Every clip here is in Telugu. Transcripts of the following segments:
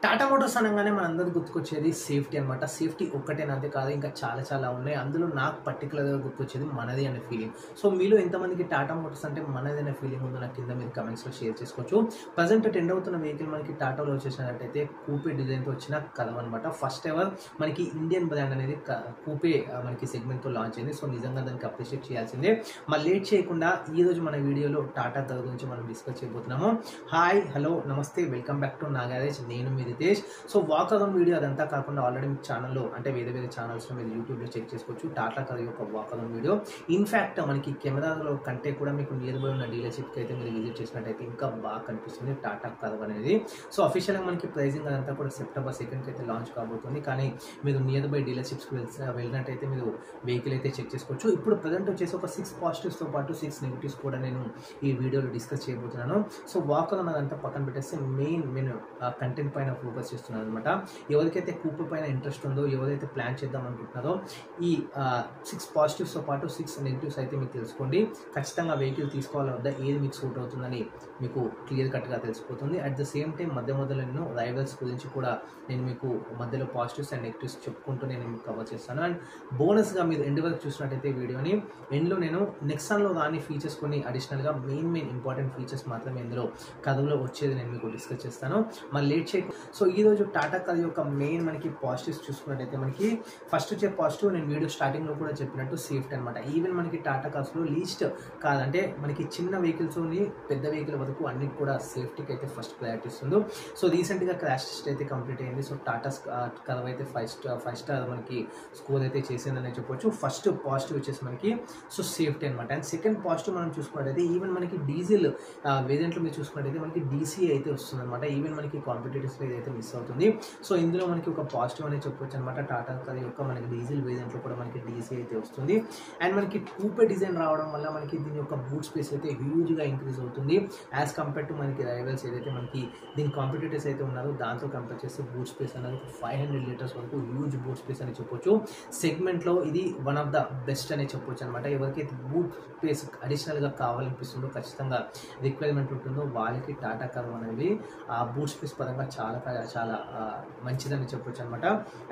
టాటా మోటార్స్ అనగానే మనందరికి గుర్తుకొచ్చేది సేఫ్టీ అనమాట. సేఫ్టీ ఒక్కటేనంతే కాదు, ఇంకా చాలా చాలా ఉన్నాయి. అందులో నాకు పర్టికులర్గా గుర్తొచ్చేది మనది అనే ఫీలింగ్. సో మీలో ఎంతమందికి టాటా మోటార్స్ అంటే మనది అనే ఫీలింగ్ ఉందో నాకు కింద మీరు కమెంట్స్లో షేర్ చేసుకోవచ్చు. ప్రజెంట్ ట్రెండ్ అవుతున్న వెహికల్ మనకి టాటాలో వచ్చేసినట్టయితే కూపే డిజైన్తో వచ్చిన కదం అనమాట. ఫస్ట్ ఎవర్ మనకి ఇండియన్ బ్రాండ్ అనేది కూపే మనకి సెగ్మెంట్తో లాంచ్ అయింది. సో నిజంగా దానికి అప్రిషియేట్ చేయాల్సిందే. మరి లేట్ చేయకుండా ఈరోజు మన వీడియోలో టాటా కథ గురించి మనం డిస్కస్ చేయబోతున్నాము. Hi, hello, namaste, welcome back to నా గ్యారేజ్. నేను మీ Ritesh. So walk around video అదంతా కాకుండా ఆల్రెడీ మీ ఛానల్లో అంటే వేరే వేరే ఛానల్స్లో మీరు యూట్యూబ్లో చెక్ చేసుకోవచ్చు టాటా కథ యొక్క వాక్ అరౌండ్ వీడియో. ఇన్ఫ్యాక్ట్ మనకి కెమెరాలో కంటే కూడా మీకు నియర్ బై ఉన్న డీలర్షిప్కి అయితే మీరు విజిట్ చేసినట్టయితే ఇంకా బాగా కనిపిస్తుంది టాటా కథ అనేది. సో అఫీషియల్గా మనకి ప్రైజింగ్ అదంతా కూడా సెప్టెంబర్ 2కి అయితే లాంచ్ కాబోతుంది. కానీ మీరు నియర్ బై డీలర్షిప్స్కి వెళ్ళినట్టయితే మీరు వెహికల్ అయితే చెక్ చేసుకోవచ్చు. ఇప్పుడు ప్రజెంట్ వచ్చేసి ఒక 6 పాజిటివ్స్తో పాటు 6 నెగిటివ్స్ కూడా నేను ఈ వీడియోలో డిస్కస్ చేయబోతున్నాను. సో వాక్ అరౌండ్ అదంతా పక్కన పెట్టేస్తే మెయిన్ కంటెంట్ పైన ఫోకస్ చేస్తున్నాను అనమాట. ఎవరికైతే కూపే పైన ఇంట్రెస్ట్ ఉందో, ఎవరైతే ప్లాన్ చేద్దాం అనుకుంటున్నారో ఈ 6 పాజిటివ్స్తో పాటు 6 నెగిటివ్స్ అయితే మీకు తెలుసుకోండి. ఖచ్చితంగా వెహికల్ తీసుకోవాలా వద్దా, ఏది మీకు సూట్ అవుతుందని మీకు క్లియర్ కట్గా తెలిసిపోతుంది. అట్ ద సేమ్ టైం మధ్యలో నేను రైవల్స్ గురించి కూడా నేను మీకు మధ్యలో పాజిటివ్స్ అండ్ నెగిటివ్స్ చెప్పుకుంటూ నేను మీకు కవర్ చేస్తాను. అండ్ బోనస్గా మీరు ఎండ్ వరకు చూసినట్టయితే వీడియోని ఎండ్లో నేను నెక్సాన్లో రాని ఫీచర్స్ కొన్ని అడిషనల్గా మెయిన్ ఇంపార్టెంట్ ఫీచర్స్ మాత్రమే ఇందులో కథలో వచ్చేది నేను మీకు డిస్కస్ చేస్తాను. మరి లేట్ చేయ. సో ఈరోజు టాటా కథ యొక్క మెయిన్ మనకి పాజిటివ్స్ చూసుకున్నట్టయితే మనకి ఫస్ట్ వచ్చే పాజిటివ్ నేను వీడియో స్టార్టింగ్లో కూడా చెప్పినట్టు సేఫ్టీ అనమాట. ఈవెన్ మనకి టాటా కార్స్లో లీస్ట్ కాదంటే మనకి చిన్న వెహికల్స్ని పెద్ద వెహికల్ వరకు అన్నిటి కూడా సేఫ్టీకి అయితే ఫస్ట్ ప్రయారిటీ ఇస్తుందో. సో రీసెంట్గా క్రాష్ టెస్ట్ అయితే కంప్లీట్ అయింది. సో టాటా కథ అయితే 5 స్టార్ మనకి స్కోర్ అయితే చేసిందని చెప్పొచ్చు. ఫస్ట్ పాజిటివ్ వచ్చేసి మనకి సో సేఫ్టీ అనమాట. అండ్ సెకండ్ పాజిటివ్ మనం చూసుకున్నట్టయితే ఈవెన్ మనకి డీజిల్ వేరియంట్లో మీరు చూసుకున్నట్టయితే మనకి డీసీ అయితే వస్తుంది అనమాట. ఈవెన్ మనకి కాంపిటేటివ్స్లో ఇదైతే మిస్ అవుతుంది. సో ఇందులో మనకి ఒక పాజిటివ్ అనేది చెప్పొచ్చు అనమాట. టాటా కథ యొక్క మనకి డీజిల్ వేరియంట్లో కూడా మనకి డీసీ అయితే వస్తుంది. అండ్ మనకి కూపే డిజైన్ రావడం వల్ల మనకి దీని యొక్క బూట్ స్పేస్ అయితే హ్యూజ్గా ఇంక్రీజ్ అవుతుంది యాజ్ కంపేర్ టు మనకి రైవల్స్ ఏదైతే మనకి దీని కాంపిటేటర్స్ అయితే ఉన్నారో దాంతో కంపేర్ చేస్తే బూట్ స్పేస్ అనేది 500 లీటర్స్ వరకు హ్యూజ్ బూట్ స్పేస్ అని చెప్పొచ్చు. సెగ్మెంట్లో ఇది వన్ ఆఫ్ ద బెస్ట్ అని చెప్పొచ్చు అనమాట. ఎవరికైతే బూట్ స్పేస్ అడిషనల్గా కావాలనిపిస్తుందో, ఖచ్చితంగా రిక్వైర్మెంట్ ఉంటుందో వాళ్ళకి టాటా కథ అనేది ఆ బూట్ స్పేస్ పరంగా చాలా చాలా మంచిదని చెప్పొచ్చు అనమాట.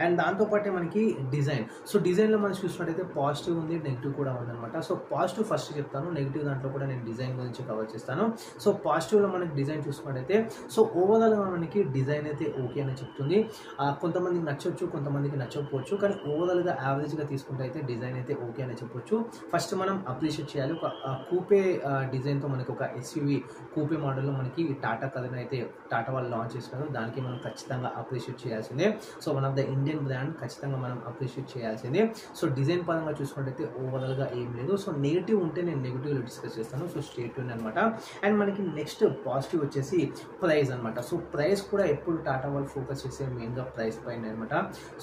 అండ్ దాంతోపాటే మనకి డిజైన్. సో డిజైన్లో మనం చూసినట్టయితే పాజిటివ్ ఉంది, నెగిటివ్ కూడా ఉందన్నమాట. సో పాజిటివ్ ఫస్ట్ చెప్తాను, నెగిటివ్ దాంట్లో కూడా నేను డిజైన్ గురించి కవర్ చేస్తాను. సో పాజిటివ్లో మనకి డిజైన్ చూసుకున్నట్టయితే సో ఓవరాల్గా మనకి డిజైన్ అయితే ఓకే అని చెప్తుంది. కొంతమందికి నచ్చవచ్చు, కొంతమందికి నచ్చకపోవచ్చు. కానీ ఓవరాల్గా యావరేజ్గా తీసుకుంటే అయితే డిజైన్ అయితే ఓకే అని చెప్పొచ్చు. ఫస్ట్ మనం అప్రిషియేట్ చేయాలి. ఒక కూపే డిజైన్తో మనకి ఒక ఎస్యూవీ కూపే మోడల్లో మనకి టాటా కథను అయితే టాటా వాళ్ళు లాంచ్ చేస్తున్నారు. దానికి మనం ఖచ్చితంగా అప్రిషియేట్ చేయాల్సిందే. So one of the Indian brand ఖచ్చితంగా మనం అప్రిషియేట్ చేయాల్సిందే. సో డిజైన్ పరంగా చూసుకున్నట్టయితే ఓవరాల్గా ఏం లేదు. సో నెగిటివ్ ఉంటే నేను నెగిటివ్లో డిస్కస్ చేస్తాను. సో స్టే ట్యూన్ అనమాట. అండ్ మనకి నెక్స్ట్ పాజిటివ్ వచ్చేసి ప్రైస్ అనమాట. సో ప్రైస్ కూడా ఎప్పుడు టాటా వాళ్ళు ఫోకస్ చేసే మెయిన్గా ప్రైస్ పైన అనమాట.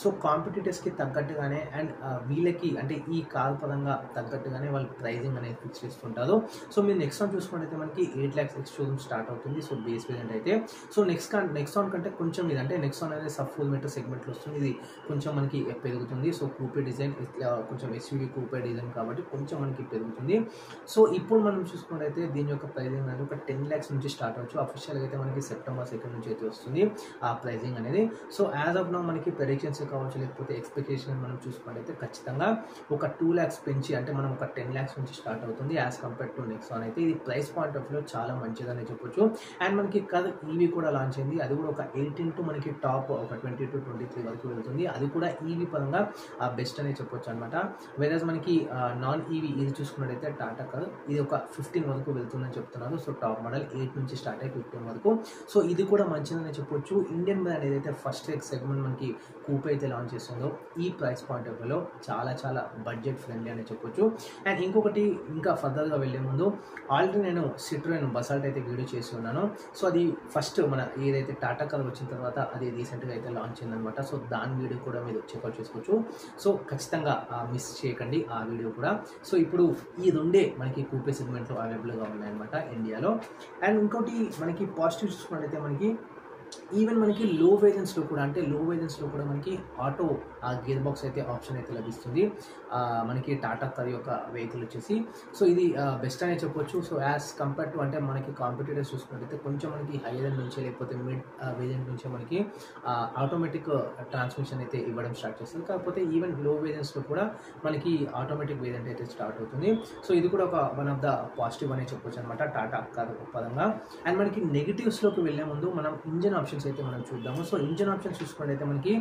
సో కాంపిటీటర్స్కి తగ్గట్టుగానే అండ్ వీళ్ళకి అంటే ఈ కార్ పరంగా తగ్గట్టుగానే వాళ్ళు ప్రైజింగ్ అనేది ఫిక్స్ చేస్తుంటారు. సో మీరు నెక్సాన్ చూసుకున్నట్టయితే మనకి 8 lakhs షోరూమ్ స్టార్ట్ అవుతుంది. సో బేస్ వేరియంట్ అయితే సో నెక్సాన్ కంటే కొంచెం ఇది అంటే నెక్సాన్ అనేది సబ్ 4 మీటర్ సెగ్మెంట్లో వస్తుంది. ఇది కొంచెం మనకి పెరుగుతుంది. సో కూపే డిజైన్ కొంచెం ఎస్యూవీ కూపే డిజైన్ కాబట్టి కొంచెం మనకి పెరుగుతుంది. సో ఇప్పుడు మనం చూసుకున్నట్టయితే దీని యొక్క ప్రైజింగ్ అనేది ఒక 10 lakhs నుంచి స్టార్ట్ అవ్వచ్చు. అఫీషియల్గా అయితే మనకి సెప్టెంబర్ 2 నుంచి అయితే వస్తుంది ఆ ప్రైజింగ్ అనేది. సో యాజ్ ఆఫ్ నౌ మనకి ప్రెడిక్షన్స్ కావచ్చు, లేకపోతే ఎక్స్పెక్టేషన్ మనం చూసుకున్నట్టయితే ఖచ్చితంగా ఒక 2 lakhs పెంచి అంటే మనం ఒక 10 lakhs నుంచి స్టార్ట్ అవుతుంది యాజ్ కంపేర్ టు నెక్సాన్ అయితే. ఇది ప్రైస్ పాయింట్ ఆఫ్ వ్యూలో చాలా మంచిదని చెప్పొచ్చు. అండ్ మనకి కథ ఈవీ కూడా లాంచ్ అయింది. అది కూడా ఒక 18 to మనకి టాప్ ఒక 20 to 23 వరకు వెళ్తుంది. అది కూడా ఈవీ పరంగా బెస్ట్ అనే చెప్పొచ్చు అనమాట. వేరేజ్ మనకి నాన్ ఈవీ ఇది చూసుకున్నట్టయితే టాటా కార్ ఇది ఒక 15 వరకు వెళ్తుందని చెప్తున్నారు. సో టాప్ మోడల్ 8 నుంచి స్టార్ట్ అయ్యి 15 వరకు. సో ఇది కూడా మంచిదని చెప్పొచ్చు. ఇండియన్ బ్రాండ్ ఏదైతే ఫస్ట్ సెగ్మెంట్ మనకి కూపే అయితే లాంచ్ చేస్తుందో ఈ ప్రైస్ పాయింట్ ఆఫ్ వ్యూలో చాలా చాలా బడ్జెట్ ఫ్రెండ్లీ అని చెప్పొచ్చు. అండ్ ఇంకొకటి ఇంకా ఫర్దర్గా వెళ్ళే ముందు ఆల్రెడీ నేను సిట్రోయన్ బసాల్ట్ అయితే వీడియో చేసి ఉన్నాను. సో అది ఫస్ట్ మన ఏదైతే టాటా కార్ వచ్చిన తర్వాత అది రీసెంట్గా అయితే లాంచ్ అయిందనమాట. సో దాని వీడియో కూడా మీరు చెక్అవుట్ చేసుకోవచ్చు. సో ఖచ్చితంగా మిస్ చేయకండి ఆ వీడియో కూడా. సో ఇప్పుడు ఈ రెండే మనకి కూపే సెగ్మెంట్లో అవైలబుల్గా ఉన్నాయన్నమాట ఇండియాలో. అండ్ ఇంకోటి మనకి పాజిటివ్ చూసుకున్నట్టయితే మనకి ఈవెన్ మనకి లో వేరియంట్స్లో కూడా, అంటే లో వేరియంట్స్లో కూడా మనకి ఆటో గేర్ బాక్స్ అయితే ఆప్షన్ అయితే లభిస్తుంది మనకి టాటా కర్ యొక్క వెహికల్ వచ్చేసి. సో ఇది బెస్ట్ అనే చెప్పొచ్చు. సో యాజ్ కంపేర్ టు అంటే మనకి కాంపిటేటర్స్ చూసుకున్నట్టయితే కొంచెం మనకి హైయర్ ఎండ్ నుంచే లేకపోతే మిడ్ వేరియంట్ నుంచే మనకి ఆటోమేటిక్ ట్రాన్స్మిషన్ అయితే ఇవ్వడం స్టార్ట్ చేస్తుంది. కాకపోతే ఈవెన్ లో వేరియంట్స్లో కూడా మనకి ఆటోమేటిక్ వేరియంట్ అయితే స్టార్ట్ అవుతుంది. సో ఇది కూడా ఒక వన్ ఆఫ్ ద పాజిటివ్ అనే చెప్పొచ్చు అనమాట టాటా కార్ పరంగా. అండ్ మనకి నెగిటివ్స్లోకి వెళ్ళే ముందు మనం ఇంజన్ ఆప్షన్స్ అయితే మనం చూద్దాము. సో ఇంజన్ ఆప్షన్స్ చూసుకున్నట్టయితే మనకి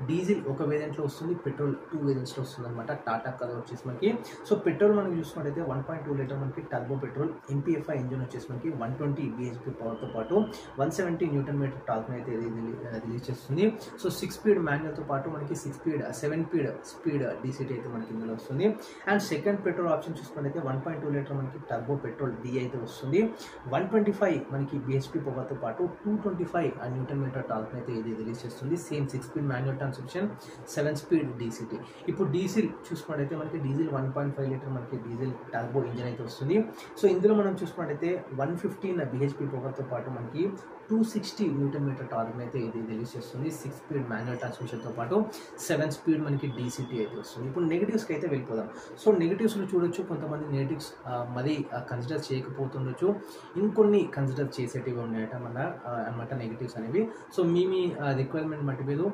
డీజిల్ ఒక వేరియంట్లో వస్తుంది, పెట్రోల్ 2 వేరియంట్స్లో వస్తుంది అనమాట టాటా కార్ వచ్చేసి మనకి. సో పెట్రోల్ మనకి చూసుకున్నట్టయితే 1.2 లీటర్ మనకి టర్బో పెట్రోల్ MPFI ఇంజన్ వచ్చేసి మనకి 120 bhp పవర్తో పాటు 170 న్యూటన్ మీటర్ టార్క్ అయితే రిలీజ్ చేస్తుంది. సో 6 స్పీడ్ మాన్యువల్తో పాటు మనకి 7 స్పీడ్ DCT అయితే మనకి ఇందులో వస్తుంది. అండ్ సెకండ్ పెట్రోల్ ఆప్షన్ చూసుకున్నట్టయితే 1.2 లీటర్ మనకి టర్బో పెట్రోల్ D అయితే వస్తుంది. 125 మనకి bhp పవర్తో పాటు 225 న్యూటన్ మీటర్ టార్క్ అయితే ఇది రిలీజ్ చేస్తుంది. Same 6 speed manual transmission, 7 speed DCT. ఇప్పుడు డీజిల్ చూసుకున్నట్టయితే మనకి డీజిల్ 1.5 లీటర్ మనకి డీజిల్ టర్బో ఇంజన్ అయితే వస్తుంది. సో ఇందులో మనం చూసుకున్నట్టయితే 115 bhp పవర్తో పాటు మనకి 260 న్యూటన్ మీటర్ టార్క్ అయితే ఇది రిలీజ్ చేస్తుంది. 6 స్పీడ్ మాన్యువల్ ట్రాన్స్మిషన్తో పాటు 7 స్పీడ్ మనకి DCT అయితే వస్తుంది. ఇప్పుడు నెగిటివ్స్కి అయితే వెళ్ళిపోదాం. సో నెగిటివ్స్లో చూడొచ్చు, కొంతమంది నెగిటివ్స్ మరీ కన్సిడర్ చేయకపోతుండొచ్చు, ఇంకొన్ని కన్సిడర్ చేసేటివి ఉన్నాయట అనమాట నెగిటివ్స్ అనేవి. సో మీ రిక్వైర్మెంట్ బట్టి మీరు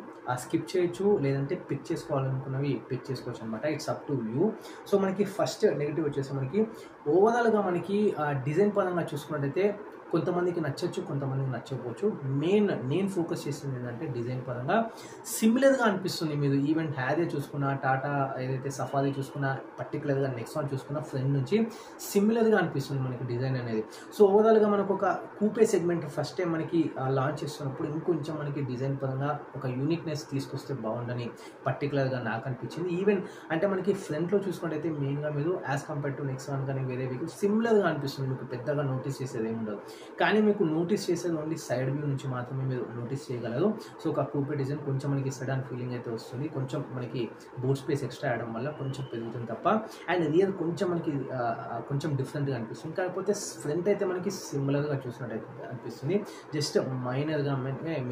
స్కిప్ చేయొచ్చు, లేదంటే పిక్ చేసుకోవాలనుకున్నవి పిక్ చేసుకోవచ్చు అనమాట. It's up to you. So మనకి ఫస్ట్ నెగిటివ్ వచ్చేసి మనకి ఓవరాల్గా మనకి డిజైన్ పరంగా చూసుకున్నట్టయితే కొంతమందికి నచ్చచ్చు, కొంతమందికి నచ్చకపోవచ్చు. నేను ఫోకస్ చేస్తుంది ఏంటంటే డిజైన్ పరంగా సిమిలర్గా అనిపిస్తుంది. మీరు ఈవెన్ హ్యారే చూసుకున్నా, టాటా ఏదైతే సఫారీ చూసుకున్నా, పర్టికులర్గా నెక్సాన్ చూసుకున్నా, ఫ్రంట్ నుంచి సిమిలర్గా అనిపిస్తుంది మనకి డిజైన్ అనేది. సో ఓవరాల్గా మనకు ఒక కూపే సెగ్మెంట్ ఫస్ట్ టైం మనకి లాంచ్ చేస్తున్నప్పుడు ఇంకొంచెం మనకి డిజైన్ పరంగా ఒక యూనిక్నెస్ తీసుకొస్తే బాగుండని పర్టికులర్గా నాకు అనిపించింది. ఈవెన్ అంటే మనకి ఫ్రంట్లో చూసుకున్నట్టయితే మెయిన్గా మీరు యాజ్ కంపేర్ టు నెక్సాన్ కానీ వేరే వెహికల్ సిమిలర్గా అనిపిస్తుంది. మీకు పెద్దగా నోటీస్ చేసేది ఏమి ఉండదు, కానీ మీకు నోటీస్ చేసేది ఓన్లీ సైడ్ వ్యూ నుంచి మాత్రమే మీరు నోటీస్ చేయగలరు. సో ఒక కూపే డిజైన్ కొంచెం మనకి సెడాన్ ఫీలింగ్ అయితే వస్తుంది. కొంచెం మనకి బూట్ స్పేస్ ఎక్స్ట్రా అవడం వల్ల కొంచెం పెరుగుతుంది తప్ప, అండ్ రియల్ కొంచెం మనకి కొంచెం డిఫరెంట్గా అనిపిస్తుంది. కాకపోతే ఫ్రంట్ అయితే మనకి సిమిలర్గా చూసినట్టయితే అనిపిస్తుంది, జస్ట్ మైనర్గా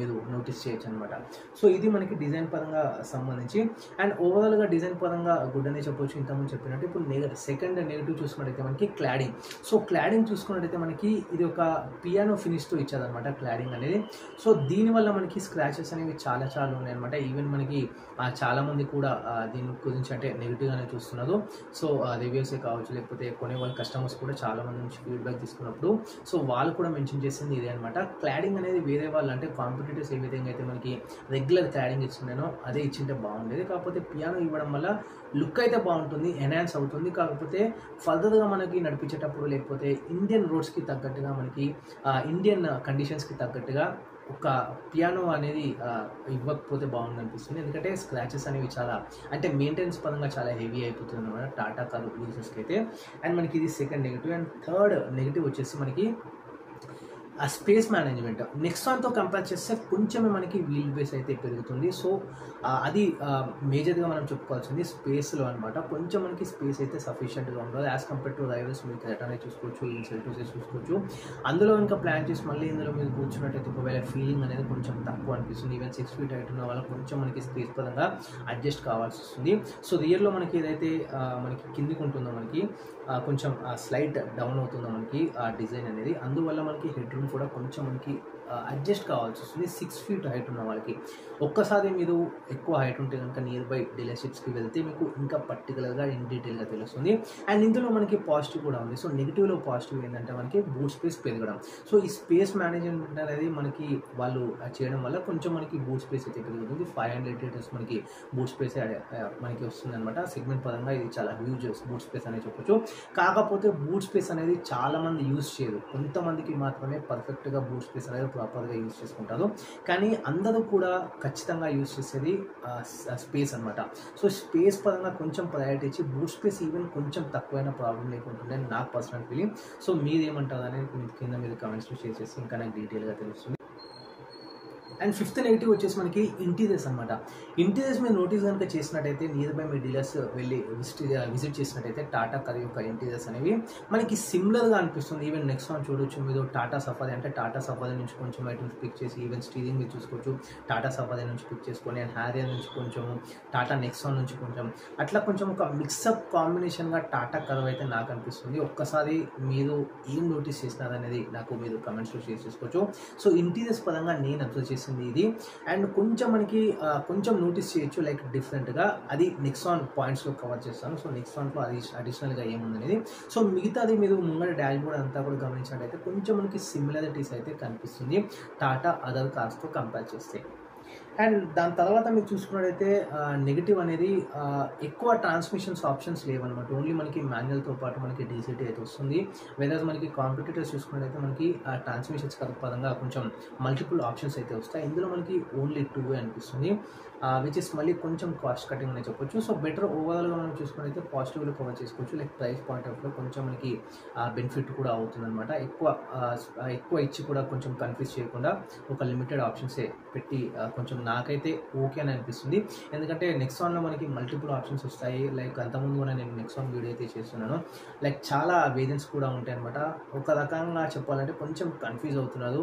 మీరు నోటీస్ చేయొచ్చు అనమాట. సో ఇది మనకి డిజైన్ పరంగా సంబంధించి. అండ్ ఓవరాల్గా డిజైన్ పరంగా గుడ్ అనే చెప్పొచ్చు, ఇంతకుముందు చెప్పినట్టు. ఇప్పుడు సెకండ్ నెగిటివ్ చూసుకున్నట్టయితే మనకి క్లాడింగ్. సో క్లాడింగ్ చూసుకున్నట్టయితే మనకి ఇది ఒక పియానో ఫినిష్తో ఇచ్చారనమాట క్లాడింగ్ అనేది. సో దీనివల్ల మనకి స్క్రాచెస్ అనేవి చాలా ఉన్నాయన్నమాట. ఈవెన్ మనకి చాలామంది కూడా దీని గురించి అంటే నెగిటివ్గానే చూస్తున్నారు. సో రివ్యూసే కావచ్చు, లేకపోతే కొనే వాళ్ళ కస్టమర్స్ కూడా చాలామంది నుంచి ఫీడ్బ్యాక్ తీసుకున్నప్పుడు సో వాళ్ళు కూడా మెన్షన్ చేసింది ఇదే అనమాట. క్లాడింగ్ అనేది వేరే వాళ్ళు అంటే కాంపిటేటర్స్ ఏ విధంగా అయితే మనకి రెగ్యులర్ క్లాడింగ్ ఇస్తున్నానో అదే ఇచ్చింటే బాగుండేది. కాకపోతే పియానో ఇవ్వడం వల్ల లుక్ అయితే బాగుంటుంది, ఎన్హాన్స్ అవుతుంది. కాకపోతే ఫర్దర్గా మనకి నడిపించేటప్పుడు లేకపోతే ఇండియన్ రోడ్స్కి తగ్గట్టుగా మనకి ఇండియన్ కండిషన్స్కి తగ్గట్టుగా ఒక పియానో అనేది ఇవ్వకపోతే బాగుంది అనిపిస్తుంది. ఎందుకంటే స్క్రాచెస్ అనేవి చాలా అంటే మెయింటెనెన్స్ పరంగా చాలా హెవీ అయిపోతుంది అనమాట టాటా కార్ యూజర్స్కి అయితే. అండ్ మనకి ఇది second negative. And third negative వచ్చేసి మనకి ఆ స్పేస్ మేనేజ్మెంట్. నెక్సాన్తో కంపేర్ చేస్తే కొంచెమే మనకి వీల్ బేస్ అయితే పెరుగుతుంది. సో అది మేజర్గా మనం చెప్పుకోవాల్సింది స్పేస్లో అనమాట. కొంచెం మనకి స్పేస్ అయితే సఫిషియెంట్గా ఉండదు యాజ్ కంపేర్ టు రైవల్స్. మీరు క్రెటానే చూసుకోవచ్చు, సెల్టోసే చూసుకోవచ్చు. అందులో ఇంకా ప్లాన్ చేసి మళ్ళీ ఇందులో మీరు కూర్చున్నట్టయితే ఒకవేళ ఫీలింగ్ అనేది కొంచెం తక్కువ అనిపిస్తుంది. ఈవెన్ 6 feet హైట్ ఉన్న వాళ్ళకి కొంచెం మనకి స్పేస్ పరంగా అడ్జస్ట్ కావాల్సి వస్తుంది. సో రియర్లో మనకి ఏదైతే మనకి కిందికి ఉంటుందో మనకి కొంచెం స్లైడ్ డౌన్ అవుతుందో మనకి ఆ డిజైన్ అనేది, అందువల్ల మనకి హెడ్ రూమ్ కూడా కొంచెం మనకి అడ్జస్ట్ కావాల్సి వస్తుంది 6 feet హైట్ ఉన్న వాళ్ళకి. ఒక్కసారి మీరు ఎక్కువ హైట్ ఉంటే కనుక నియర్ బై డీలర్షిప్స్కి వెళ్తే మీకు ఇంకా పర్టికులర్గా ఇన్ డీటెయిల్గా తెలుస్తుంది. అండ్ ఇందులో మనకి పాజిటివ్ కూడా ఉంది. సో నెగిటివ్లో పాజిటివ్ ఏంటంటే మనకి బూట్ స్పేస్ పెరగడం. సో ఈ స్పేస్ మేనేజ్మెంట్ అనేది మనకి వాళ్ళు చేయడం వల్ల కొంచెం మనకి బూట్ స్పేస్ అయితే పెరుగుతుంది. 500 liters మనకి బూట్ స్పేస్ మనకి వస్తుంది అనమాట. సెగ్మెంట్ పరంగా ఇది చాలా హ్యూజ్ బూట్ స్పేస్ అనేది చెప్పొచ్చు. కాకపోతే బూట్ స్పేస్ అనేది చాలామంది యూజ్ చేయరు, కొంతమందికి మాత్రమే పర్ఫెక్ట్గా బూట్ స్పేస్ అనేది ప్రాపర్గా యూజ్ చేసుకుంటారు. కానీ అందరూ కూడా ఖచ్చితంగా యూజ్ చేసేది స్పేస్ అనమాట. సో స్పేస్ పరంగా కొంచెం ప్రయారిటీ ఇచ్చి బూట్ స్పేస్ ఈవెన్ కొంచెం తక్కువైన ప్రాబ్లం లేకుంటుండే నాకు పర్సనల్ ఫీలింగ్. సో మీరేమంటారు అనేది కింద మీరు కమెంట్స్లో షేర్ చేసి ఇంకా నాకు డీటెయిల్గా తెలుస్తుంది. అండ్ ఫిఫ్త్ నెగిటివ్ వచ్చేసి మనకి ఇంటీరియర్స్ అనమాట. ఇంటీరియర్స్ మీరు నోటీస్ కనుక చేసినట్టయితే నియర్ బై మీ డీలర్స్ వెళ్ళి విజిట్ చేసినట్టయితే టాటా కర్ యొక్క ఇంటీరియర్స్ అనేవి మనకి సిమిలర్గా అనిపిస్తుంది. ఈవెన్ నెక్సాన్ చూడొచ్చు మీరు, టాటా సఫారీ అంటే టాటా సఫారీ నుంచి కొంచెం ఐటమ్స్ పిక్ చేసి ఈవెన్ స్టీరింగ్ మీరు చూసుకోవచ్చు టాటా సఫారీ నుంచి పిక్ చేసుకొని, అండ్ హ్యారియర్ నుంచి కొంచెం, టాటా నెక్సాన్ నుంచి కొంచెం, అట్లా కొంచెం ఒక మిక్సప్ కాంబినేషన్గా టాటా కర్ అయితే నాకు అనిపిస్తుంది. ఒక్కసారి మీరు ఏం నోటీస్ చేసినారనేది నాకు మీరు కమెంట్స్లో షేర్ చేసుకోవచ్చు. సో ఇంటీరియర్స్ పరంగా నేను అబ్జర్వ్ చేసింది ఇది. అండ్ కొంచెం మనకి కొంచెం నోటీస్ చేయొచ్చు లైక్ డిఫరెంట్గా, అది నెక్సాన్ పాయింట్స్లో కవర్ చేస్తాను. సో నెక్సాన్లో అడిషనల్గా ఏముంది అనేది. సో మిగతాది మీరు ముంగడ డాష్ బోర్డ్ అంతా కూడా గమనించినట్టయితే కొంచెం మనకి సిమిలారిటీస్ అయితే కనిపిస్తుంది టాటా అదర్ కార్స్తో కంపేర్ చేస్తే. అండ్ దాని తర్వాత మీరు చూసుకున్నట్టయితే నెగిటివ్ అనేది ఎక్కువ ట్రాన్స్మిషన్స్ ఆప్షన్స్ లేవన్నమాట. ఓన్లీ మనకి మాన్యువల్తో పాటు మనకి డీసీటీ అయితే వస్తుంది. వేరేజ్ మనకి కాంపిటీటర్స్ చూసుకున్నట్టయితే మనకి ట్రాన్స్మిషన్స్ పరంగా కొంచెం మల్టిపుల్ ఆప్షన్స్ అయితే వస్తాయి. ఇందులో మనకి ఓన్లీ 2 అనిపిస్తుంది, విచ్ ఇస్ మళ్ళీ కొంచెం కాస్ట్ కటింగ్ అని చెప్పొచ్చు. సో బెటర్ ఓవరాల్గా మనం చూసుకున్నట్టయితే పాజిటివ్లో కవర్ చేసుకోవచ్చు. లైక్ ప్రైస్ పాయింట్ ఆఫ్ వ్యూలో కొంచెం మనకి బెనిఫిట్ కూడా అవుతుంది అనమాట. ఎక్కువ ఇచ్చి కూడా కొంచెం కన్ఫ్యూజ్ చేయకుండా ఒక లిమిటెడ్ ఆప్షన్సే పెట్టి కొంచెం నాకైతే ఓకే అని అనిపిస్తుంది. ఎందుకంటే నెక్సాన్లో మనకి మల్టిపుల్ ఆప్షన్స్ వస్తాయి. లైక్ అంతకుముందు కూడా నేను నెక్సాన్ వీడియో అయితే చేస్తున్నాను. లైక్ చాలా వేరియంట్స్ కూడా ఉంటాయి అనమాట. ఒక రకంగా చెప్పాలంటే కొంచెం కన్ఫ్యూజ్ అవుతున్నారు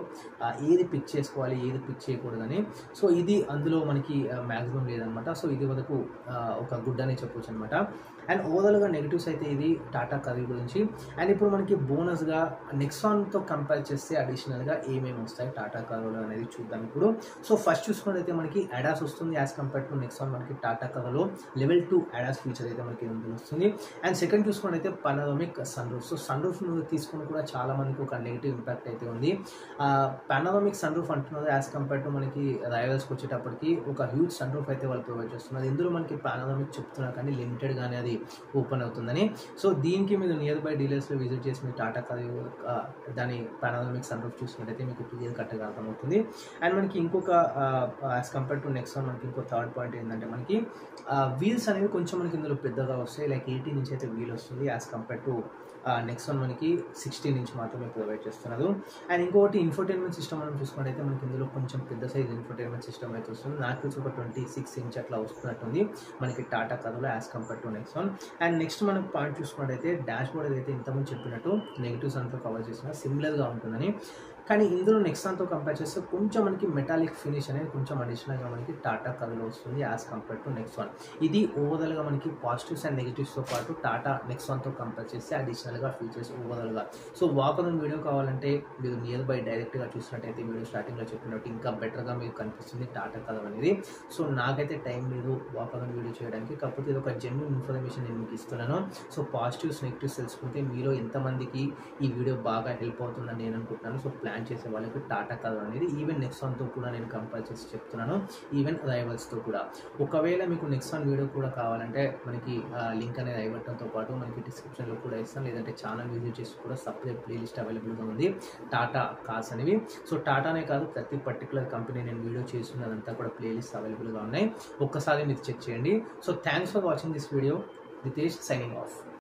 ఏది పిక్ చేసుకోవాలి ఏది పిక్ చేయకూడదని. సో ఇది అందులో మనకి మ్యాక్సిమం లేదనమాట. సో ఇది వరకు ఒక గుడ్ అనే చెప్పొచ్చు అనమాట. అండ్ ఓవరాల్గా నెగిటివ్స్ అయితే ఇది టాటా కర్ గురించి. అండ్ ఇప్పుడు మనకి బోనస్గా నెక్సాన్తో కంపేర్ చేస్తే అడిషనల్గా ఏమేమి వస్తాయి టాటా కార్లో అనేది చూద్దాం ఇప్పుడు. సో ఫస్ట్ చూసుకున్నట్టయితే మనకి అడాస్ వస్తుంది. యాజ్ కంపేర్ టు నెక్సాన్ మనకి టాటా కార్లో లెవెల్ 2 అడాస్ ఫీచర్ అయితే మనకి వస్తుంది. అండ్ సెకండ్ చూసుకున్నట్టయితే panoramic sun roof. So sun roof తీసుకుని కూడా చాలా మందికి ఒక నెగిటివ్ ఇంపాక్ట్ అయితే ఉంది. పానోరమిక్ సన్ రూఫ్ అంటున్నారు. యాజ్ కంపేర్ టు మనకి రైవల్స్కి వచ్చేటప్పటికి ఒక హ్యూజ్ సన్ రూఫ్ అయితే వాళ్ళు ప్రొవైడ్ చేస్తున్నారు. ఇందులో మనకి పానోరమిక్ చెప్తున్నారు కానీ లిమిటెడ్గానే అది ఓపెన్ అవుతుందని. సో దీనికి మీరు నియర్ బై డీలర్స్లో విజిట్ చేసి మీరు టాటా కార్ దాని పానోరమిక్ సన్ రూఫ్ చూసుకుంటే మీకు క్లియర్ కట్గా అర్థమవుతుంది. అండ్ మనకి ఇంకొక యాజ్ కంపేర్ టు నెక్సాన్ మనకి ఇంకో థర్డ్ పాయింట్ ఏంటంటే మనకి వీల్స్ అనేవి కొంచెం మనకి ఇందులో పెద్దగా వస్తాయి. లైక్ 18 ఇంచ్ అయితే వీల్ వస్తుంది. యాజ్ కంపేర్ టు నెక్సాన్ మనకి 16 ఇంచ్ మాత్రమే ప్రొవైడ్ చేస్తున్నారు. అండ్ ఇంకొకటి ఇన్ఫోటైన్మెంట్ సిస్టమ్ మనం చూసుకున్నట్టయితే మనకి ఇందులో కొంచెం పెద్ద సైజ్ ఇన్ఫోటైన్మెంట్ సిస్టమ్ అయితే వస్తుంది. నాకు తెలిసి ఒక 26 ఇంచ్ అట్లా వస్తున్నట్టుంది మనకి టాటా కార్లో as compare to Nexon. And next మనం పాయింట్ చూసుకున్నట్టయితే డాష్ బోర్డ్ ఏదైతే ఇంతకుముందు చెప్పినట్టు నెగిటివ్స్ అంతా కవర్ చేసిన సిమిలర్గా ఉంటుందని, కానీ ఇందులో నెక్సాన్తో కంపేర్ చేస్తే కొంచెం మనకి మెటాలిక్ ఫినిష్ అనేది కొంచెం అడిషనల్గా మనకి టాటా కార్లో వస్తుంది యాజ్ కంపేర్ టు నెక్సాన్. ఇది ఓవరాల్గా మనకి పాజిటివ్స్ అండ్ నెగిటివ్స్తో పాటు టాటా నెక్సాన్తో కంపేర్ చేస్తే అడిషనల్గా ఫీచర్స్ ఓవరాల్గా. సో వాకథాన్ వీడియో కావాలంటే మీరు నియర్ బై డైరెక్ట్గా చూసినట్టయితే వీడియో స్టార్టింగ్లో చెప్పినట్టు ఇంకా బెటర్గా మీకు కనిపిస్తుంది టాటా కార్ అనేది. సో నాకైతే టైం లేదు వాకథాన్ వీడియో చేయడానికి, కాకపోతే ఇది ఒక జెన్యూన్ ఇన్ఫర్మేషన్ నేను మీకు ఇస్తున్నాను. సో పాజిటివ్స్ నెగిటివ్స్ తెలుసుకుంటే మీలో ఎంతమందికి ఈ వీడియో బాగా హెల్ప్ అవుతుందని నేను అనుకుంటున్నాను. సో ప్లాన్ చేసే వాళ్ళకి టాటా కార్ అనేది ఈవెన్ నెక్సాన్తో కూడా నేను కంపేర్ చేసి చెప్తున్నాను, ఈవెన్ రైవల్స్తో కూడా. ఒకవేళ మీకు నెక్సాన్ వీడియో కూడా కావాలంటే మనకి లింక్ అనేది ఐబటన్తో పాటు మనకి డిస్క్రిప్షన్లో కూడా ఇస్తాను, లేదంటే ఛానల్ విజిట్ చేసి కూడా సపరేట్ ప్లేలిస్ట్ అవైలబుల్గా ఉంది టాటా కార్స్ అనేవి. సో టాటానే కాదు ప్రతి పర్టికులర్ కంపెనీ నేను వీడియో చేస్తున్నదంతా కూడా ప్లేలిస్ట్ అవైలబుల్గా ఉన్నాయి, ఒక్కసారి మీరు చెక్ చేయండి. So thanks for watching this video. Ritesh signing of.